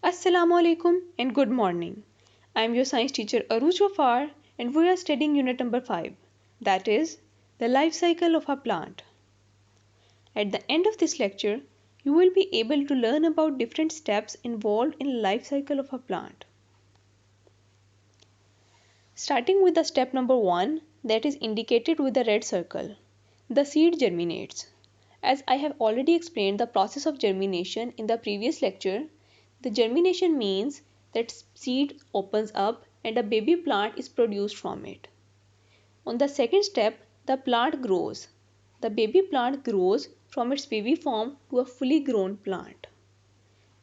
Assalamu alaikum and good morning. I am your science teacher Aruj Wafar and we are studying unit number 5, that is the life cycle of a plant. At the end of this lecture, you will be able to learn about different steps involved in the life cycle of a plant. Starting with the step number 1, that is indicated with the red circle. The seed germinates. As I have already explained the process of germination in the previous lecture, the germination means that seed opens up and a baby plant is produced from it. On the second step, the plant grows. The baby plant grows from its baby form to a fully grown plant.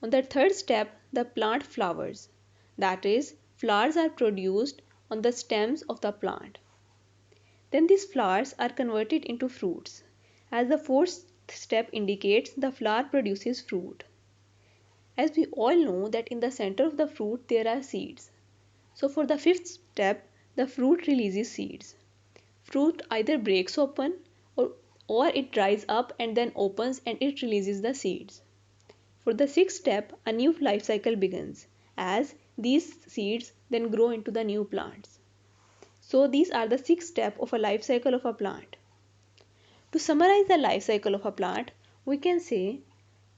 On the third step, the plant flowers. That is, flowers are produced on the stems of the plant. Then these flowers are converted into fruits. As the fourth step indicates, the flower produces fruit. As we all know that in the center of the fruit there are seeds. So for the fifth step, the fruit releases seeds. Fruit either breaks open or it dries up and then opens and it releases the seeds. For the sixth step, a new life cycle begins as these seeds then grow into the new plants. So these are the 6 steps of a life cycle of a plant. To summarize the life cycle of a plant, we can say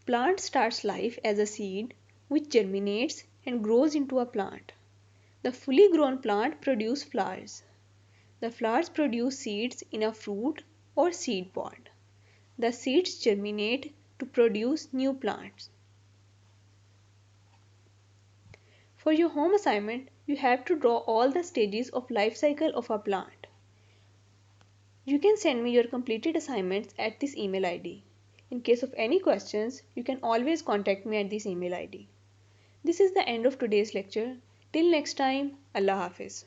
plant starts life as a seed which germinates and grows into a plant. The fully grown plant produces flowers. The flowers produce seeds in a fruit or seed pod. The seeds germinate to produce new plants. For your home assignment, you have to draw all the stages of life cycle of a plant. You can send me your completed assignments at this email ID. In case of any questions, you can always contact me at this email ID. This is the end of today's lecture. Till next time, Allah Hafiz.